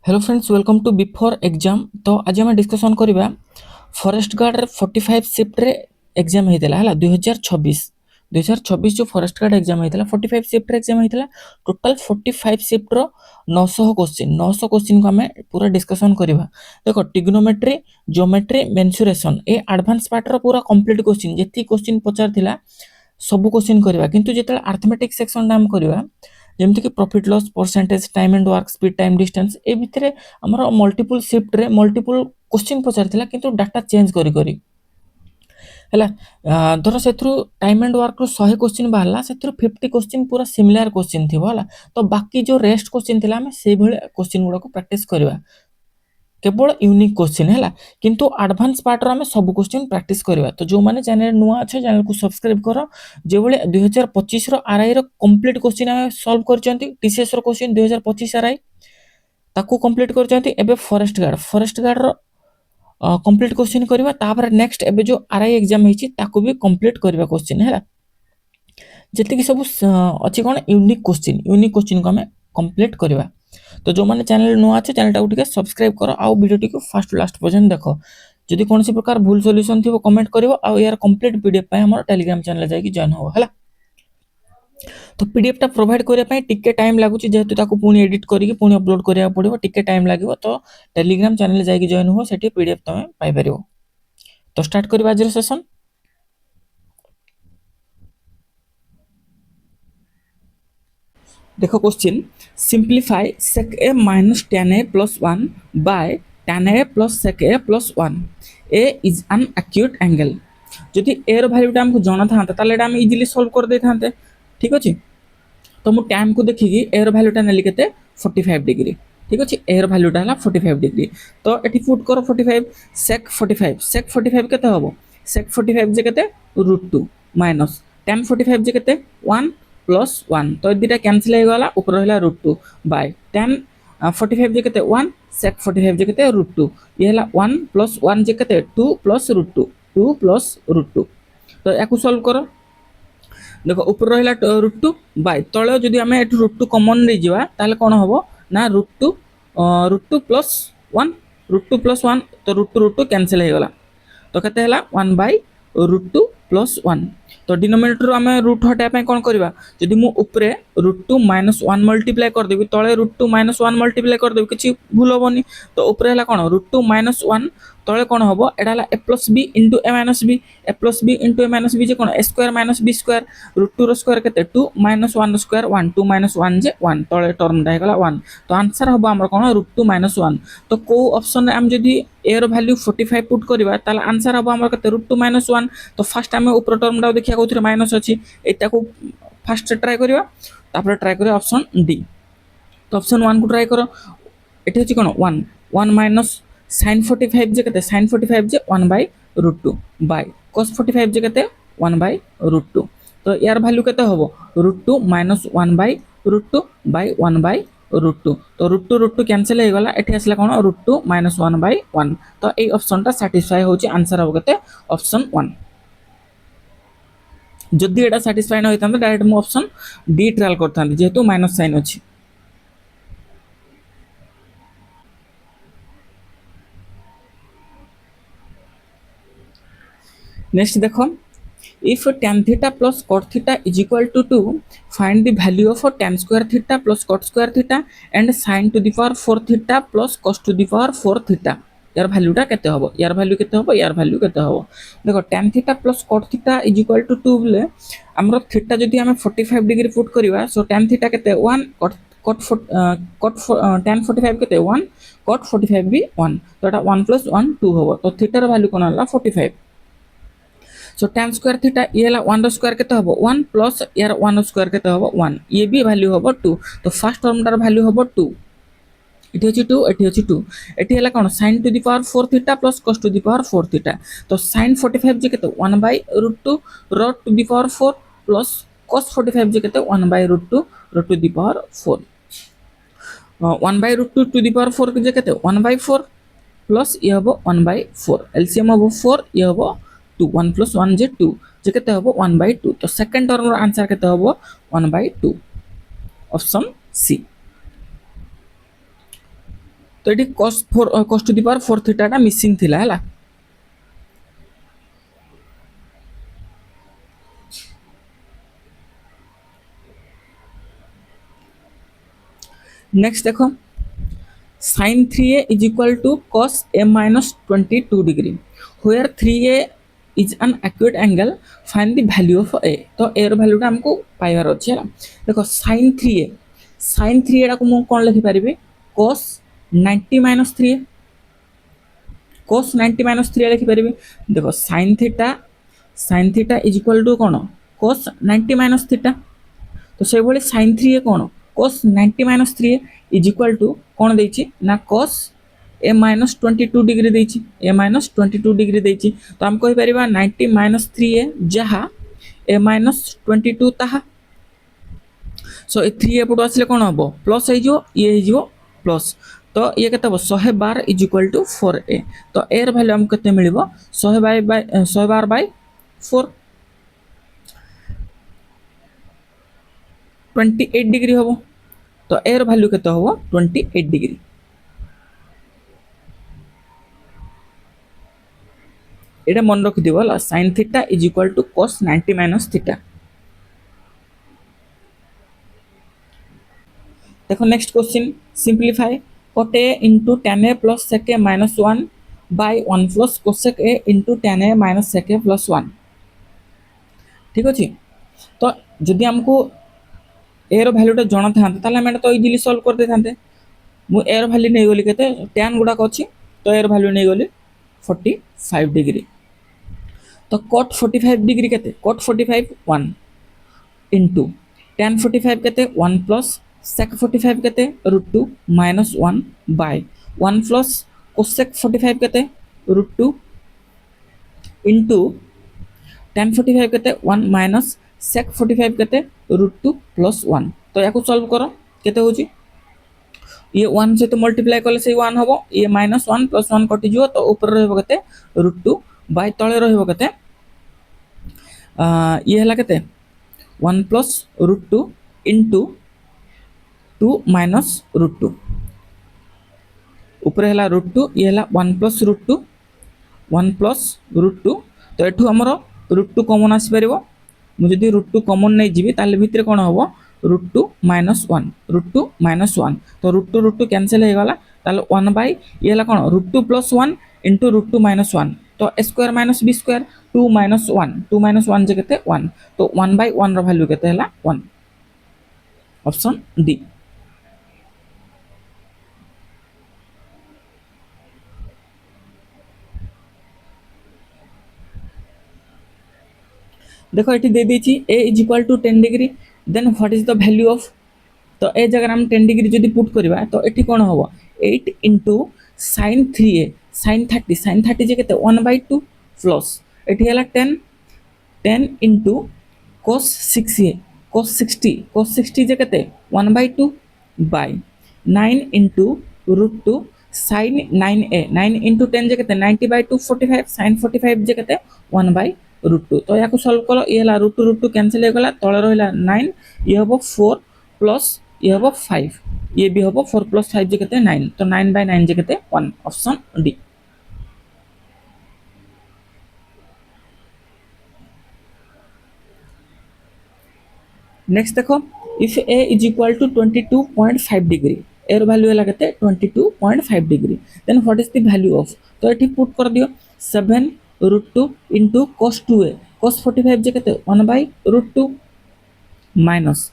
Hello friends welcome to before exam. तो आज आम डिस्कसन करवा फॉरेस्ट गार्ड 45 शिफ्ट रे एग्जाम होता है 2026 जो फॉरेस्ट गार्ड एग्जाम होता 45 शिफ्ट एग्जाम होता टोटाल 45 शिफ्ट रो 900 क्वेश्चन को आम पूरा डिस्कसन करवा। देखो टिग्नोमेट्री ज्योमेट्री मेंसुरेशन ए एडवांस पार्ट रो पूरा कंप्लीट क्वेश्चन जी क्वेश्चन पचार सब क्वेश्चन करवा किंतु जो अर्थमेटिक सेक्शन नाम करवा जमती कि profit loss percentage time and work speed time distance ए भितर आमर मल्टीपल शिफ्ट रे मल्टीपल क्वेश्चन पचार किंतु डाटा चेंज करी करी है धर से टाइम एंड वर्क 100 क्वेश्चन बाहर से 50 क्वेश्चन पूरा सिमिलर क्वेश्चन थी है तो बाकी जो रेस्ट क्वेश्चन थी आम से क्वेश्चन गुड़ा प्रैक्टिस करवा केवल यूनिक क्वेश्चन है किंतु एडवांस पार्ट रो आम सब क्वेश्चन प्रैक्टिस करवा। तो जो मैंने चैनल नुआ अच्छे चैनल को सब्सक्राइब कर जो 2025 आरआई रो कंप्लीट क्वेश्चन आम सॉल्व कर टीसीएस रो क्वेश्चन 2025 आरआई ताकू कंप्लीट कर फॉरेस्ट गार्ड रो कंप्लीट क्वेश्चन करवा तापर नेक्स्ट एबे जो आरआई एग्जाम हेची ताकू भी कंप्लीट करवा क्वेश्चन है जति सब अच्छी कौन यूनिक क्वेश्चन को आम कंप्लीट करवा। तो जो मैंने चैनल नुआ अच्छे चैनल टाइम सब्सक्राइब कर आउ वीडियो को फास्ट लास्ट पर्यंत देख जदि कौन प्रकार भूल सॉल्यूशन थी कमेंट कर यार कंप्लीट पीडीएफ पे हमर टेलीग्राम चैनल जाकि जॉइन हो है। तो पीडीएफ टा प्रोवाइड करने पे टिके टाइम लगुच जेहेतु ताको पुणी एडिट करके पुणी अपलोड करिया पड़िबो टिके टाइम लागिवो तो टेलीग्राम चैनल जाकि जॉइन हो सेठी पीडीएफ तमे पाई परिबो। तो स्टार्ट करबा आज सेशन। देखो question simplify sec a minus tan a plus 1 by tan a plus sec a plus 1 a is an acute angle। जदि a रो वैल्यूटा हमको जाना था ताले हम इजीली सॉल्व कर दे थांते ठीक अछि। तो मु tan को देखिकी a रो वैल्यूटा नेली केते 45 डिग्री ठीक अछि a रो वैल्यूटा हला 45 डिग्री। तो एठी पुट करो 45 sec 45 केते हबो sec 45 जे केते √2 माइनस tan 45 जे केते 1 प्लस 1 तो दुटा कैंसिल हो गला ऊपर रहला √2 बाय tan 45 जे केते 1 sec 45 जे केते √2 ये हला 1 प्लस 1 जे केते 2 प्लस √2 तो याकू सॉल्व करो। देखो ऊपर रहला √2 बाय तळे जदि हमें एटू √2 कॉमन रे जिवा ताले कोन हबो ना √2 प्लस 1 √2 प्लस 1 तो √2 कैंसिल हो गला तो केते हला 1 बाय √2 प्लस 1 तो डिनोमिनेटर आम रूट हटाया कौन करवा जदि मु उपरे √2 माइनस 1 मल्टीप्लाई कर देबी तळे √2 माइनस 1 मल्टीप्लाई कर देबी किछि भूल होबनी तो उपरे हला कोन √2 माइनस 1 तळे कोन हबो एडा हला a plus b into a minus b into a minus b जे कोन a square minus b square √2 रो स्क्वायर केते 2 माइनस 1 रो स्क्वायर 1 2 माइनस 1 जे 1 तळे टर्म दा हेगला 1 तो आंसर हबो हमर कोन √2 माइनस 1 तो को ऑप्शन रे हम जदि a रो वैल्यू 45 पुट करबा ताले आंसर हबो हमर केते √2 माइनस 1 तो फर्स्ट हम ऊपर टर्म दा देखिया कोथरे माइनस अछि एटा को फर्स्ट ट्राई करबा तापर ट्राई करिया ऑप्शन डी। तो ऑप्शन 1 को ट्राई करो एठी अछि कोन 1 1 माइनस sin 45 जे केते sin 45 J 1 by √2 bye cos 45 जे केते 1 बाय √2 तो यार वैल्यू केते होबो √2 माइनस 1 बाय √2 बाय 1 बाय √2 तो √2 कैंसिल हो गला एठी आसला कोन √2 माइनस 1 बाय 1 तो ए ऑप्शन टा सैटिस्फाई होची आंसर हो केते ऑप्शन 1। जदि एटा सैटिस्फाई न होइता डायरेक्ट मु ऑप्शन डी ट्रायल करता जेहेतु माइनस साइन अछि। नेक्स्ट देखो if tan theta plus cot theta is equal to 2 find the value of tan square theta plus cot square theta and sin to the power 4 theta plus cos to the power 4 theta यार वैल्यूटा केते हबो यार value केते हबो यार value केते हबो देखो tan theta plus cot theta is equal to 2 बोले हमरो थीटा जदि हमें 45 डिग्री पुट करिवा सो tan theta केते 1 cot tan 45 केते 1 cot 45 भी 1 तो एटा 1 + 1 2 हबो तो थीटा रो वैल्यू कोन हला 45 सो tan स्क्वायर थीटा ये हला 1 रो स्क्वायर केते हबो 1 प्लस यार 1 रो स्क्वायर केते हबो 1 ये भी वैल्यू हबो 2 तो फर्स्ट टर्म टार वैल्यू हबो 2 एठी अछि 2 एठी अछि 2 एठी हला कोन sin to the power 4 theta plus cos to the power 4 theta तो sin 45 जे केते 1 बाय √2 रो to the power 4 plus cos 45 जे केते 1 बाय √2 रो to the power 4 1 by √2 to the power 4 जे केते 1 बाय 4 प्लस ये हबो 1 बाय 4 एलसीएम हबो 4 ये हबो 2 1 + 1 जे 2 जे केते हबो 1 बाय 2 तो सेकंड टर्म रो आंसर केते हबो 1 बाय 2 ऑप्शन सी। तो ये cos to the power 4 theta missing थिला है। नेक्स्ट देखो sin 3a is equal to cos a minus 22 degree where 3a is an acute angle, find the value of a। तो a रो वैल्यूटा हमको पाइबार अछि है। देखो sin 3a को मु कोन लिखि परिबे cos 90 minus 3a, cos 90 minus 3a लिखि परिबे। देखो sin theta is equal to cone cos 90 minus theta, तो से भली sin 3a cone cos 90 minus 3a is equal to कोन देछि ना cos a minus 22 डिग्री देछि, a minus 22 डिग्री देछि। तो हम कहि परिबा 90 minus 3a जहा a minus 22 ताहा। सो ए 3 एपटो आसले कोन हबो प्लस हे जो ये हे जो प्लस, तो ये केते हबो 112 इज इक्वल टू 4a। तो a र वैल्यू हम केते मिलिबो 112 बाय 4 28 डिग्री हबो। तो a र वैल्यू केते हबो 28 डिग्री। एटा मन रखि दिबो ला sin theta is equal to cos 90 minus theta. देखो next question simplify cot a into tan a plus sec a minus 1 by 1 plus cosec a into tan a minus sec a plus 1। ठीक अछि। तो जदि हमको a रो वैल्यूटा जणा थांते ताले हम तो इजीली सॉल्व कर दे थांते। मु a रो वैल्यू नै गली केते tan गुडा अछि, तो a रो वैल्यू नै गली 45 डिग्री। तो cot 45 डिग्री केते cot 45 1 into tan 45 केते 1 plus sec 45 केते √2 minus 1 by 1 plus cosec 45 केते √2 into tan 45 केते 1 minus sec 45 केते √2 plus 1। तो याको सॉल्व करो केते होची, ये 1 से तो मल्टीप्लाई करले से 1 हबो, ये -1 + 1 कटि जिवो, तो ऊपर रहबो केते √2 बाय तळे रहबो केते ये हला केते 1 plus √2 into 2 minus √2, ऊपर हला √2, ये हला 1 plus √2 1 plus √2। तो एठू हमरो √2 कॉमन आसी परिबो, मु जदि √2 कॉमन नै जिवि ताले भितरे कोन हबो √2 minus 1 √2 minus 1। तो √2 कैंसिल हे गला, ताले 1 बाय ये हला कोन √2 plus 1 into √2 minus 1। तो a square minus b square 2 minus 1 जे केते 1, तो 1 by 1 रो वैल्यू केते हला 1। Option D. देखो ये दे दी a is equal to 10 degree, then what is the value of. तो ए जगह हम 10 डिग्री जदि पुट करबा तो एठी कोन होबो 8 into sin 3a sin 30 जे केते 1/2 प्लस एठी हला 10 into cos 6a cos 60 जे केते 1/2 by 9 into √2 sin 9a 9 into 10 जे केते 90/2 45 sin 45 जे केते 1/√2। तो याको सॉल्व करो, ये हला √2 कैंसिल हे गला, तळे रहला 9, ये हबो 4 प्लस ये हबो 5, ये भी हबो 4 + 5 जे केते 9, तो 9/9 जे केते 1। Option D. नेक्स्ट देखो if a is equal to 22.5 degree, a रो वैल्यू हला केते 22.5 degree, then what is the value of. तो एठी पुट कर दियो 7 √2 into cos 2a cos 45 जे केते 1/√2 माइनस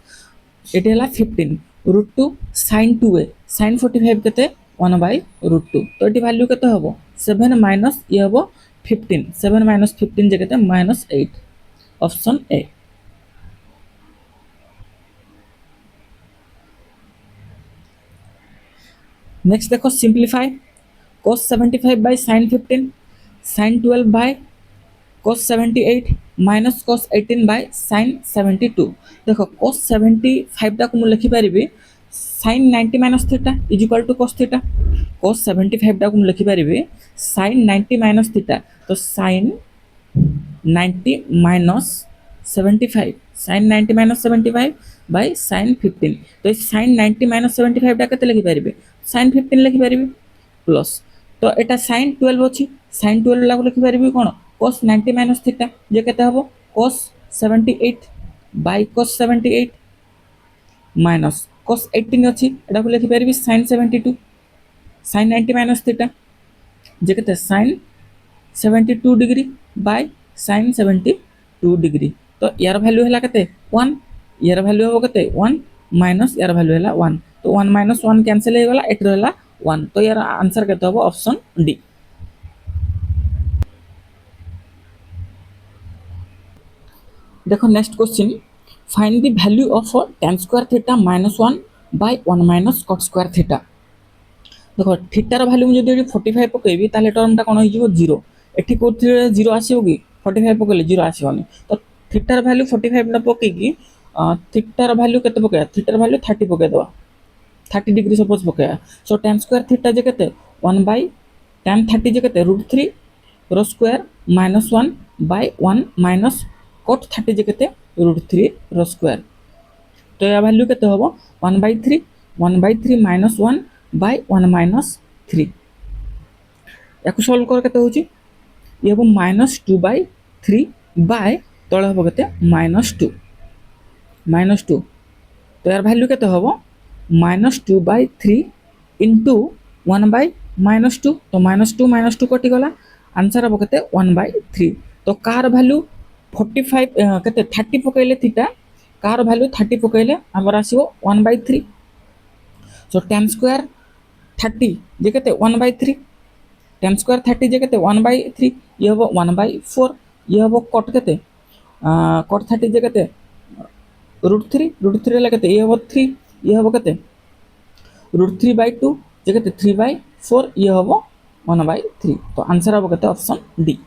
एठी हला 15 √2 sin 2a sin 45 केते 1/√2। तो एठी वैल्यू केते हबो 7 माइनस ये हबो 15, 7 माइनस 15 जे केते -8। Option A. नेक्स्ट देखो simplify cos 75 by sin 15 sin 12 by cos 78 minus cos 18 by sin 72। देखो cos 75 टा को मु लिखि परिबे sin 90 minus theta is equal to cos theta, cos 75 टा को मु लिखि परिबे sin 90 minus theta, तो sin 90 minus 75 sin 90 minus 75 by sin 15। तो sin 90 minus 75 टा केते लिखि परिबे sin 15 लिखि परिबे, प्लस तो एटा sin 12 अच्छी sin 12 लागू लिखिपारि कौन cos 90 माइनस थीटा जे केते हबो cos 78 by cos 78 minus cos 18 अच्छी एटा को लिखिपारि sin 72 sin 90 माइनस थीटा जे केते sin 72 degree by sin 72 degree तो यार वैल्यू हैला केते 1 यार वैल्यू हो केते 1 माइनस यार वैल्यू हैला 1 तो 1 माइनस 1 कैंसिल हो गला एट रहला 1 तो यार आंसर केते हो ऑप्शन डी। देखो next question find the value of tan square theta minus 1 by 1 minus cot square theta. देखो थीटार वैल्यू मुझे 45 पकेबी ताले टर्मटा कोन हो जिवो 0 एठी कोथिरे 0 आसीबो कि 45 पकेले 0 आसीबोनी तो थीटार वैल्यू 45 ना पकेकी थीटार वैल्यू केते पकेया थीटार वैल्यू 30 पके दवा 30 डिग्री सपोज पकेया सो tan स्क्वायर थीटा जे केते 1 बाय tan 30 जे केते √3 रो square minus 1 by 1 minus cot 30 जे केते √3 रो स्क्वायर तो या वैल्यू केते होबो 1/3 माइनस 1 बाय 1 माइनस 3 याकु सॉल्व कर केते होची ये होबो -2/3 बाय तळे होबो केते -2 तो यार वैल्यू केते होबो -2/3 इनटू 1/-2 तो -2 कटि गला आंसर होबो केते 1/3 तो कार वैल्यू 45 केते 30 पकैले थीटा कार वैल्यू 30 पकैले हमर आसीबो 1/3 सो tan स्क्वायर 30 जे केते 1/3 tan स्क्वायर 30 जे केते 1/3 ये होबो 1/4 ये होबो cot केते cot 30 जे केते √3 ला केते ये होबो 3 ये होबो केते √3/2 जे केते 3/4 ये होबो 1/3 तो आंसर होबो केते option D.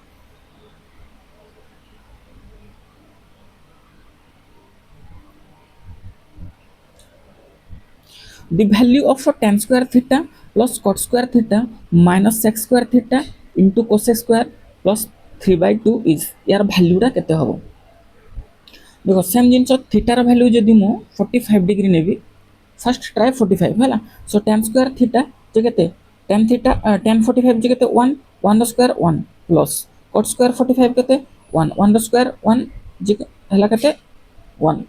The value of tan square theta plus cot square theta minus sec square theta into cosec square plus 3/2 is यार वैल्यू रा केते हबो देखो सेम जिंस थीटा रा वैल्यू जदी मो 45 डिग्री नेबी फर्स्ट ट्राई 45 हैला सो tan स्क्वायर थीटा जे केते tan थीटा tan 45 जे केते 1 1 स्क्वायर 1 प्लस cot स्क्वायर 45 केते 1 1 स्क्वायर 1 जे हैला केते 1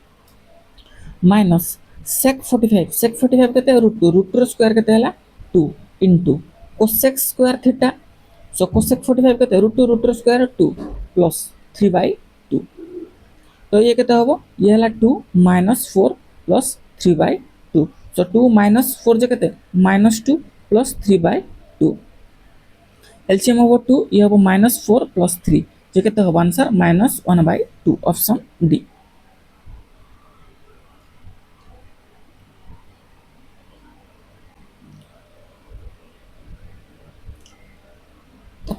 माइनस sec 45 केते √2 स्क्वायर केते हला 2 into cosec square theta so cosec 45 केते √2 स्क्वायर 2 प्लस 3/2 तो ये केते हबो ये हला 2 -4 प्लस 3/2 सो 2 -4 जे केते -2 प्लस 3/2 एलसीएम हबो 2 ये हबो -4 प्लस 3 जे केते हबो आंसर -1/2 ऑप्शन डी।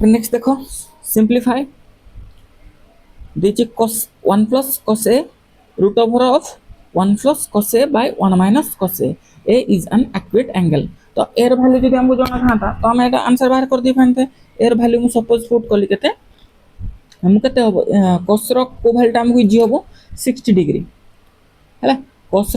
नेक्स्ट देखो सिंप्लीफाई दीजिए cos 1 plus cos a root over of 1 plus cos a by 1 minus cos a is an acute angle तो एयर वैल्यू जदि हमको जाना था तो हम एटा आंसर बाहर कर दी पानते एयर वैल्यू मु सपोज पुट कली केते हम केते होबो cos रो को वैल्यू हमको इजी होबो 60 डिग्री हैला cos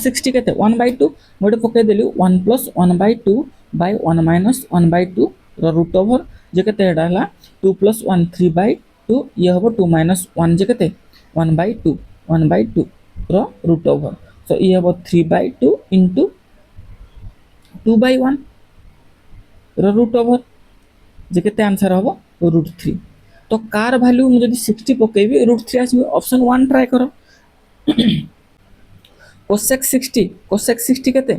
60 केते 1/2 मोटे पके देलु 1 plus 1/2 by 1 minus 1/2 रो रूट ओवर जे केते एडा हला 2 plus 1 3/2 ये होबो 2 minus 1 जे केते 1/2 रो रूट ओवर सो ये होबो 3/2 into 2/1 रो रूट ओवर जे केते आंसर होबो √3 तो कार वैल्यू मु जदी 60 पकेबी √3 आसी ऑप्शन 1 ट्राई करो cosec 60 केते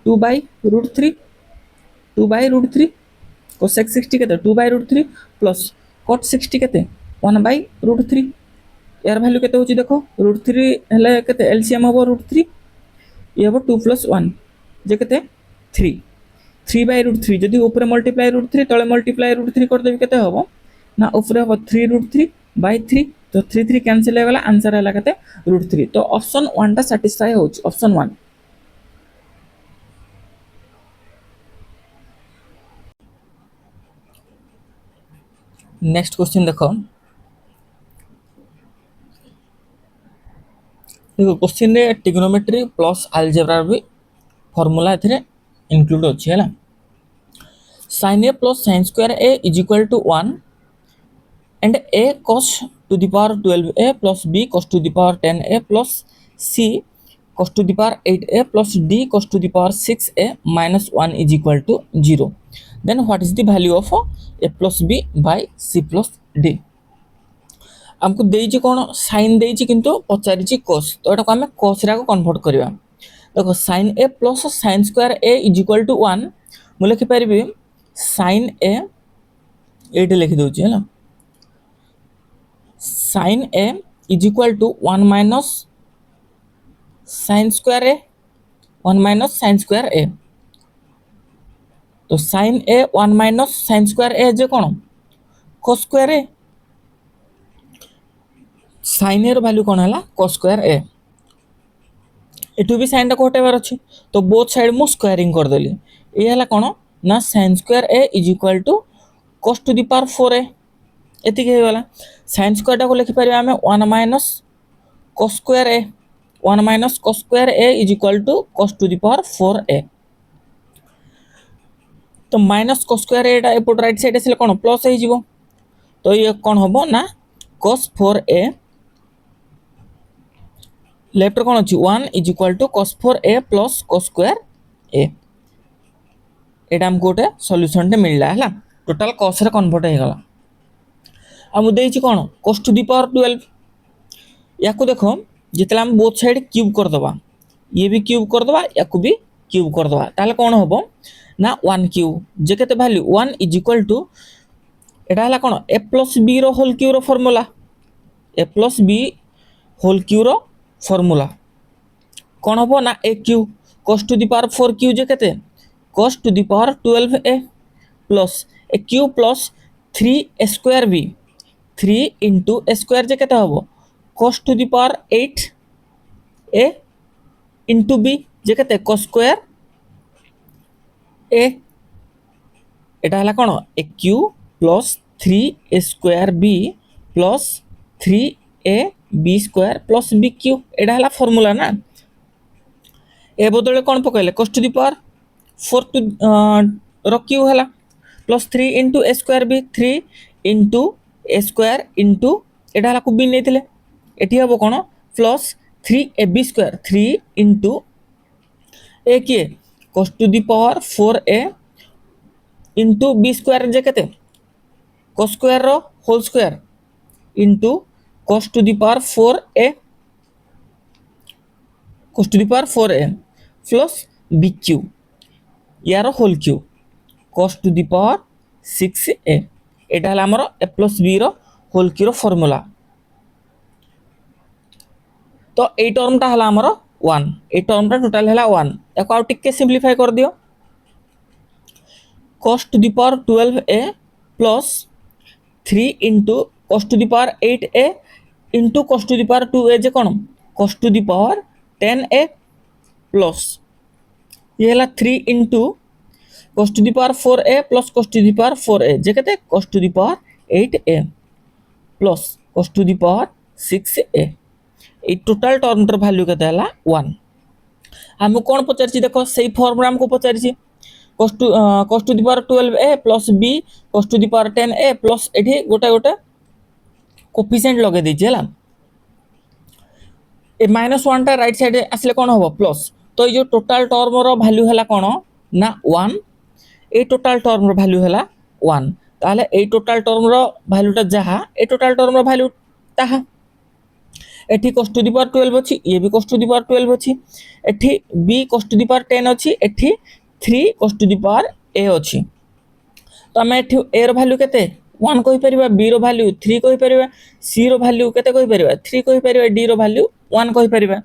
2/√3 cosec 60 केते 2/√3 प्लस cot 60 केते 1/√3 यार वैल्यू केते होची देखो √3 हले केते एलसीएम होबो √3 ये होबो 2 + 1 जे केते 3/√3 जदी ऊपर मल्टीप्लाई √3 तळे मल्टीप्लाई √3 कर देबी केते होबो ना ऊपर होबो 3√3/3 तो 3 कैंसिल हो गला आंसर हला केते √3 तो ऑप्शन 1 टा सैटिस्फाई होची ऑप्शन 1। नेक्स्ट क्वेश्चन देखो क्वेश्चन रे ट्रिग्नोमेट्री प्लस अलजेब्रा भी फार्मूला एथिरे इंक्लूड अछि हला sin a plus sin square a is equal to 1 and a cos to the power 12a plus b cos to the power 10a plus c cos to the power 8a plus d cos to the power 6a minus 1 is equal to 0. Then what is the value of a plus b by c plus d? आमको देइछि कोन sin देइछि किंतु पचारिछि cos, तो एटा को हमें cos रा को convert करबा। देखो sin a plus sin square a is equal to 1 मु लिखि परिबे sin a एटे लिखि दोछि हैला, sin a is equal to 1 minus sin square a, 1 minus sin square a, तो sin a 1 minus sin square a जे कोन cos square a, sin a रो value कोन हला cos square a, एटू भी sin टा को हटेबार अछि, तो बोथ साइड मु स्क्वायरिंग कर देली, ए हला कोन ना sin square a is equal to cos to the power 4a एति के होला। sin square टा को लिखि परिबा हमें 1 minus cos square a, 1 minus cos square a is equal to cos to the power 4a, तो माइनस cos square a टा एपोट right side आसे कोन प्लस हे जिवो, तो ये कोन होबो ना cos 4a लेफ्ट कोन अछि 1 is equal to cos 4a plus cos square a, एटा हम गोटे सॉल्यूशन ते मिलला हला, टोटल cos रे कन्वर्ट हे गला। हम देइछि कोन cos to the power 12, याको देखो जितला हम बोथ साइड क्यूब कर दबा, ये भी क्यूब कर दबा, याको भी क्यूब कर दबा, ताले कोन होबो ना 1 क्यूब जे केते वैल्यू 1 is equal to एटा हला कोन a plus b रो होल क्यूब रो formula, a plus b whole cube रो फार्मूला कोन होबो ना a cube cos to the power 4 cube जे केते cos to the power 12a plus a क्यूब plus 3a square b, 3 into a square जे केते होबो cos to the power 8a into b जे केते cos square a, एटा हला कोन a क्यूब plus 3a square b plus 3a b square plus b cube, एटा हला फार्मूला ना, ए बदले कोन पकैले cos to the power 4 to रो क्यूब हला plus 3 into a square b, 3 into a square into एटा हला को b नेथिले, एठी हबो कोन plus 3ab square, 3 into a के cos to the power 4a into b square जे केते cos square रो whole square into cos to the power 4a, cos to the power 4a plus b cube यार whole cube cos to the power 6a, एटा हला हमरो a plus b रो whole cube रो formula, तो ए term टा हला हमरो 1, ए टर्म टा टोटल हला 1, एको आउ टिके सिंपलीफाई कर दियो cos to the power 12a plus 3 into cos to the power 8a into cos to the power 2a जे कोन cos to the power 10a plus ये हला 3 into cos to the power 4a plus cos to the power 4a जे केते cos to the power 8a plus cos to the power 6a, A total term टर value केते हला 1। हम कोन पचारछि देखो सेही formula हमको पचारछि cos to the power 12a plus b cos to the power 10a plus एठी गोटा गोटा कोफिशिएंट लगे दैछि हला, ए -1 टा राइट साइड आसले कोन होबो प्लस, तो ये जो टोटल टर्म रो वैल्यू हला कोन ना 1, ए टोटल टर्म रो वैल्यू हला 1, ताले ए टोटल टर्म रो वैल्यू टा जहा ए टोटल टर्म रो वैल्यू ताहा, एठी cos to the power 12 अछि, ये भी cos to the power 12 अछि, एठी b cos to the power 10 अछि, एठी 3 cos to the power a अछि, तो हम एठी a रो वैल्यू केते 1 कहि परिबा, b रो वैल्यू 3 कहि परिबा, c रो वैल्यू केते कहि परिबा 3 कहि परिबा, d रो वैल्यू 1 कहि परिबा।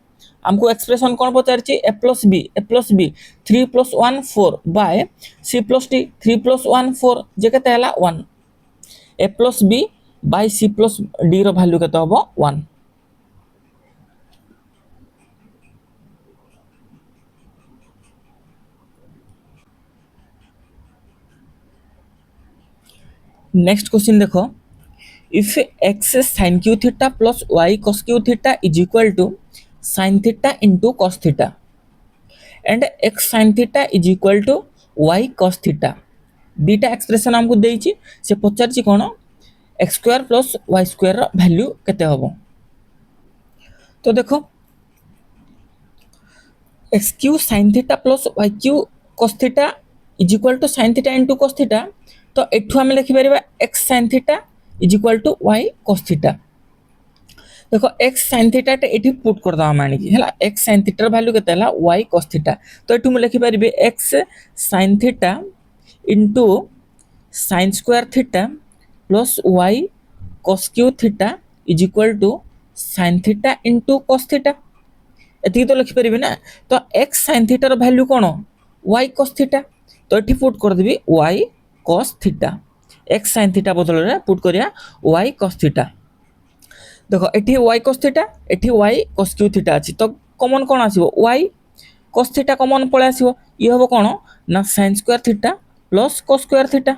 हमको एक्सप्रेशन कोन पचारछि a plus b 3 plus 1 4 by c plus d 3 plus 1 4 जे केते हला 1, a plus b by c plus d रो वैल्यू केते होबो 1। नेक्स्ट क्वेश्चन देखो, if x sin q theta plus y cos q थीटा is equal to sin theta into cos theta and x sin theta is equal to y cos theta, दुईटा expression आमको देइछि से पचारछि कोन x square plus y square रो value केते हबो। तो देखो एक्स क्यू sin थीटा प्लस वाई क्यू cos theta is equal to sin theta into cos theta. तो एठू हम लिखि परिबा x sin theta is equal to y cos theta. देखो x sin थीटा एठी पुट कर दा माने की हला x sin थीटा वैल्यू केते हला y cos थीटा। तो एठू हम लिखि परिबे x sin theta into sin square theta plus y cos q theta is equal to sin theta into cos theta. एति तो लिखि परिबे ना। तो x sin थीटा रो वैल्यू कोन y cos थीटा। तो एठी पुट कर देबी y cos theta. x sin theta बदल रे पुट करिया y cos थीटा। देखो एठी y cos थीटा एठी y cos क्यू थीटा अछि। तो कॉमन कोन आसीबो y cos थीटा कॉमन पळे आसीबो। इ हबो कोन ना sin square theta plus cos square theta.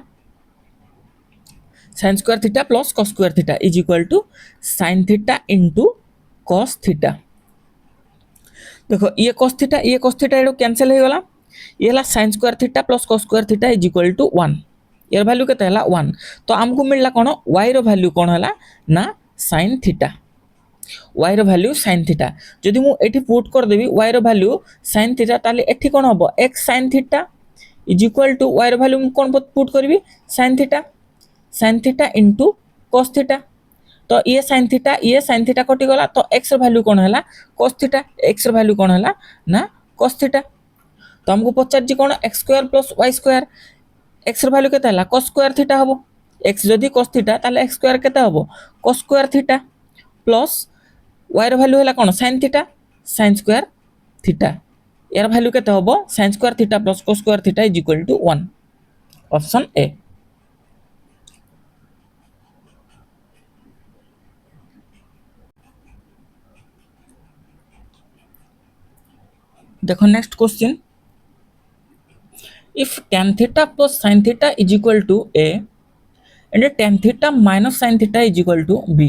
sin square theta plus cos square theta is equal to sin theta into cos theta. देखो ये cos थीटा एडो कैंसिल हो गला। ये हला sin square theta plus cos square theta is equal to 1। यार value केते हला 1। तो हमको मिलला कोन y रो वैल्यू कोन हला ना sin थीटा। y रो वैल्यू sin थीटा। जदि मु एठी पुट कर देबी y रो वैल्यू sin थीटा ताले एठी कोन हबो x sin theta is equal to y रो वैल्यू मु कोन पुट करबी sin theta into cos theta. तो ये sin थीटा कटि गला। तो x रो वैल्यू कोन हला cos थीटा। x रो वैल्यू कोन हला ना cos थीटा। तो हमको पचार जी कोन x square plus y square. x रो वैल्यू केते हला cos स्क्वायर थीटा हबो। x जदी cos थीटा ताले x स्क्वायर केते हबो cos square theta plus y रो वैल्यू हला कोन sin theta sin square theta. यार वैल्यू केते हबो sin square theta plus cos square theta is equal to 1। Option A. देखो next question if tan theta plus sin theta is equal to a and tan theta minus sin theta is equal to b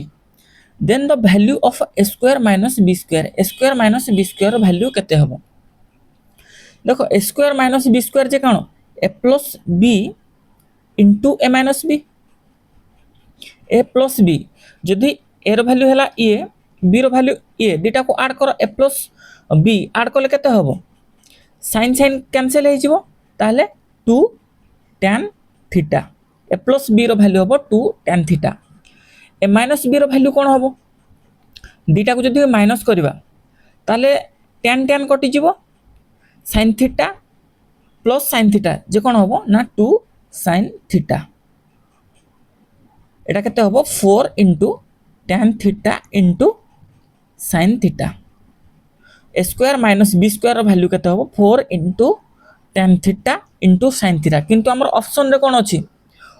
then the value of a square minus b square value केते हबो। देखो a square minus b square जे कानो a plus b into a minus b। a plus b जदि a रो value हला a b रो value a दुटा को ऐड करो a plus b ऐड करले केते हबो sin sin कैंसिल हे जिवो ताले 2 tan theta. a plus b रो वैल्यू हबो 2 tan theta. a minus b रो वैल्यू कोन हबो दुटा को जदि माइनस करबा ताले tan tan कटि जिवो sin theta plus sin theta जे कोन हबो ना 2 sin थीटा। एटा केते हबो 4 into tan theta into sin theta. a square minus b square रो वैल्यू केते हबो 4 into tan theta into sin theta. किंतु हमर ऑप्शन रे कोन अछि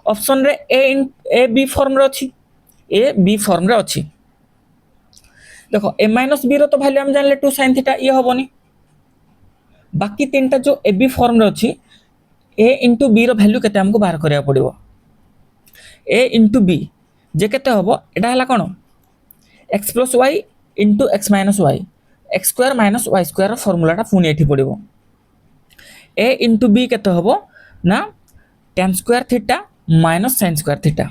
ऑप्शन रे a b फॉर्म रे अछि a b फॉर्म रे अछि। देखो a माइनस b रो तो वैल्यू हम जानले 2 sin थीटा ये हबोनी। बाकी तीनटा जो a b फॉर्म रे अछि a into b रो वैल्यू केते हमको बाहर करिया पड़िबो। a into b जे केते हबो एटा हला कोन x plus y into x minus y x square minus y square फार्मूलाटा पुनी एठी पड़िबो। a into b केते हबो ना tan square theta minus sin square theta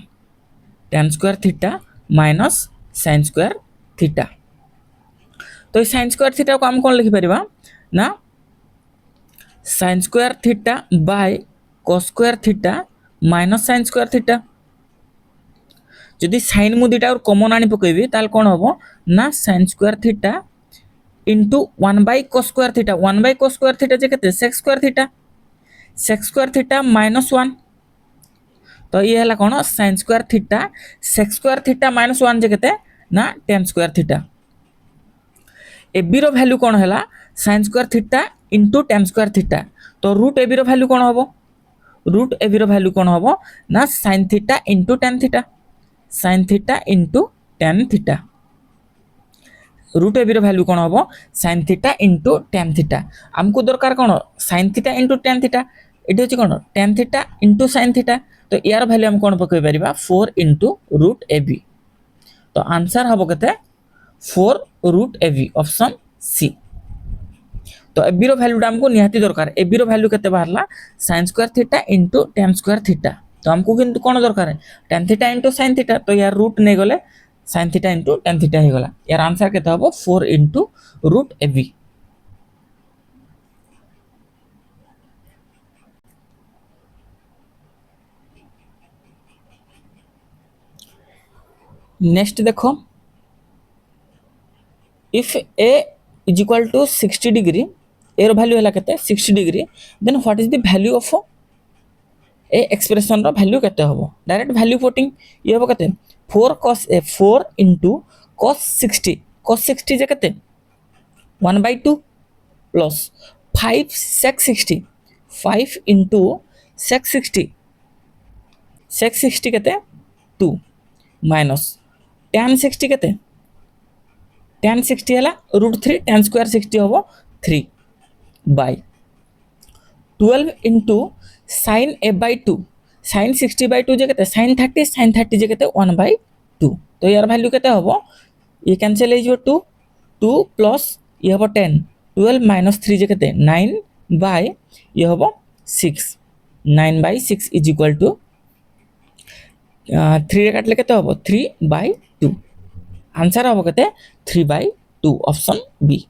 tan square theta minus sin square theta. तो sin square theta को हम कोन लिखि परिबा ना sin square theta by cos square theta minus sin square theta. जदि sin मु दुटा और कॉमन आनी पकेबी ताल कोन हबो ना sin square theta into 1 by cos square theta 1 by cos square theta जे केते sec स्क्वायर थीटा minus 1। तो ये हला कोन sin square theta sec square theta minus 1 जे केते ना tan square theta. A B रो वैल्यू कोन हला sin square theta into tan square theta. तो रूट ए बी रो वैल्यू कोन हबो रूट ए बी रो वैल्यू कोन हबो ना sin theta into tan theta sin theta into tan theta. Root A B रो वैल्यू कोन हबो sin theta into tan theta. हमको दरकार कोन sin theta into tan theta एठी अछि कोन tan theta into sin theta. तो यार वैल्यू हम कोन पकई परिबा 4 into रूट ए बी। तो आंसर हबो केते 4 root A B option C. तो एबी रो वैल्यूटा हमको निहाती दरकार एबी रो वैल्यू केते बाहरला sin square theta into tan square theta तो हमको किंतु कोन दरकार है tan theta into sin theta तो यार रूट नै गले sin theta into tan theta हे गला यार आंसर केते हबो 4 इनटू रूट एबी। नेक्स्ट देखो if a is equal to 60 degree a रो वैल्यू हला केते 60 degree then what is the value of a expression रो वैल्यू केते हबो डायरेक्ट वैल्यू पुटिंग ये हबो केते 4 cos a 4 into cos 60 जे केते 1/2 प्लस 5 sec 60 5 into sec 60 केते 2 माइनस tan 60 केते tan 60 हला √3 tan स्क्वायर 60 हबो 3 by 12 into sin a/2 sin 60/2 जे केते sin 30 जे केते 1/2 तो यार वैल्यू केते हबो ये कैंसिल हे जो 2 2 प्लस ये हबो 10 12 माइनस 3 जे केते 9 बाय ये हबो 6 9/6 इज इक्वल टू 3 रे काटले केते हबो 3/2 आंसर हबो केते 3/2 ऑप्शन बी।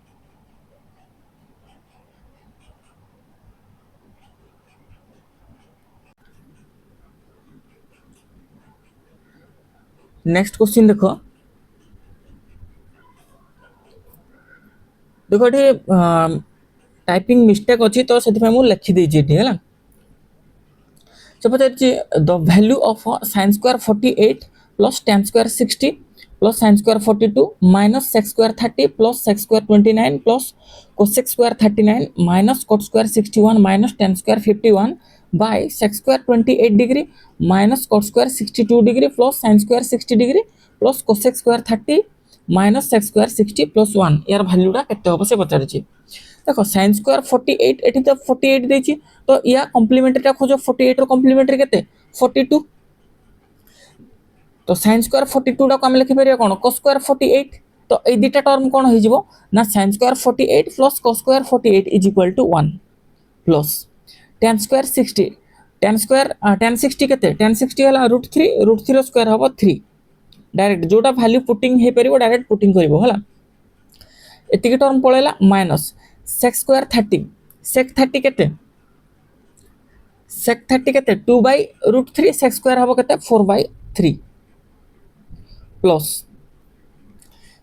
नेक्स्ट क्वेश्चन देखो देखो ये टाइपिंग मिस्टेक अच्छी तो से लिखी देछि एठी हला से पचारछि the value of sin square 48 plus tan square 60 plus sin square 42 minus sec square 30 plus sec square 29 plus cosec square 39 minus cot square 61 minus tan square 51 by sec square 28 degree minus cot square 62 degree plus sin square 60 degree plus cosec square 30 minus sec square 60 plus 1 यार वैल्यूटा केते होबो से पचारछि देखो sin square 48 एठी तो 48 देछि तो या कॉम्प्लीमेंटरीटा खोजो 48 रो कॉम्प्लीमेंटरी केते 42 तो sin स्क्वायर 42 टा को हम लिखि परिया कोन cos स्क्वायर 48 तो ए दुटा टर्म कोन होई जिवो ना sin square 48 plus cos square 48 is equal to 1 plus tan square 60 tan 60 केते tan 60 हला √3 रो स्क्वायर हबो 3 डायरेक्ट जोटा वैल्यू पुटिंग हे परिबो डायरेक्ट पुटिंग करिवो हला एतिके टर्म पळेला माइनस sec स्क्वायर 30 sec 30 केते sec 30 केते 2/√3 sec स्क्वायर हबो केते 4/3 प्लस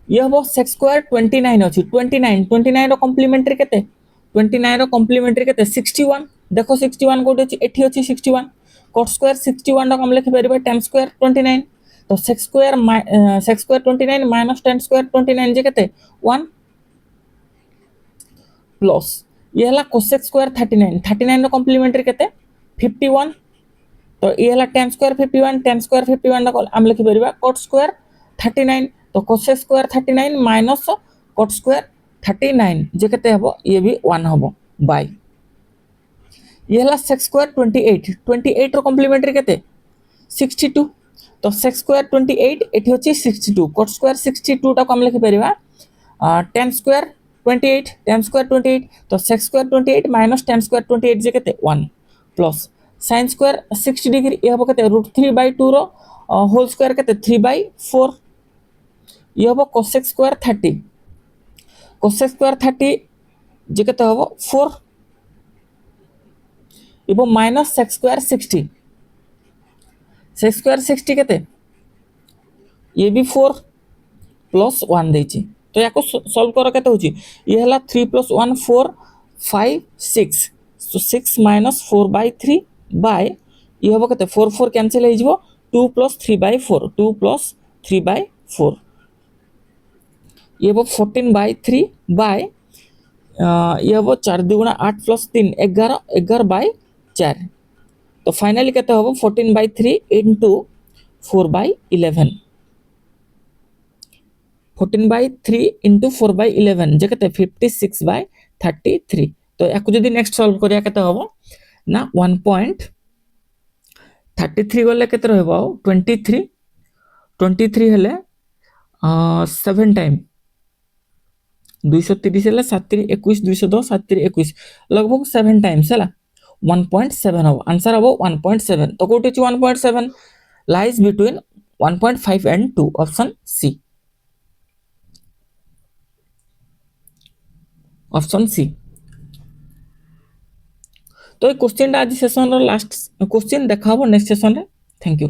ये हबो sec स्क्वायर 29 अछि 29 रो कॉम्प्लीमेंटरी केते 29 रो कॉम्प्लीमेंटरी केते 61 देखो 61 कोड अछि एठी अछि 61 cot स्क्वायर 61 रो हम लिखि परिबे tan स्क्वायर 29 तो sec square 29 minus tan square 29 जे केते 1 प्लस ये हला cosec स्क्वायर 39 रो कॉम्प्लीमेंटरी केते 51 तो ये हला tan स्क्वायर 51 रो हम लिखि परिबा cot स्क्वायर 39 तो cosec square 39 minus cot square 39 जे केते हबो ये भी 1 हबो बाय ये हला sec स्क्वायर 28 रो कॉम्प्लीमेंटरी केते 62 तो sec स्क्वायर 28 एठी होची 62 cot स्क्वायर 62 टा को हम लिखि परिबा tan स्क्वायर 28 तो sec square 28 minus tan square 28 जे केते 1 प्लस sin स्क्वायर 60 डिग्री ये हबो केते √3/2 रो होल स्क्वायर केते 3/4 ये हबो cosec स्क्वायर 30 जे केते हबो 4 एबो माइनस sec स्क्वायर 60 केते ये भी 4 प्लस 1 देछि तो याको सॉल्व करो केते होची ये हला 3 + 1 4 5 6 सो 6 - 4/3 बाय ये हबो केते 4 4 कैंसिल हे जिवो 2 + 3/4 2 + 3/4 ये हबो 14/3 बाय ये हबो 4 * 2 = 8 + 3 11 11/4 तो फाइनली केते हबो 14/3 * 4/11 14/3 * 4/11 जे केते 56/33 तो याकु जदी नेक्स्ट सॉल्व करिया केते हबो ना 1.33 गले केते रहबो 23 हेले 7 टाइम 230 है 7 3 21 210 7 3 21 लगभग 7 टाइम्स है 1.7 हम आंसर हम 1.7 तो कोटी 1.7 lies between 1.5 and 2 option C option C तो ये क्वेश्चन आज सेशन लास्ट क्वेश्चन देखा नेक्स्ट सेशन रे थैंक यू।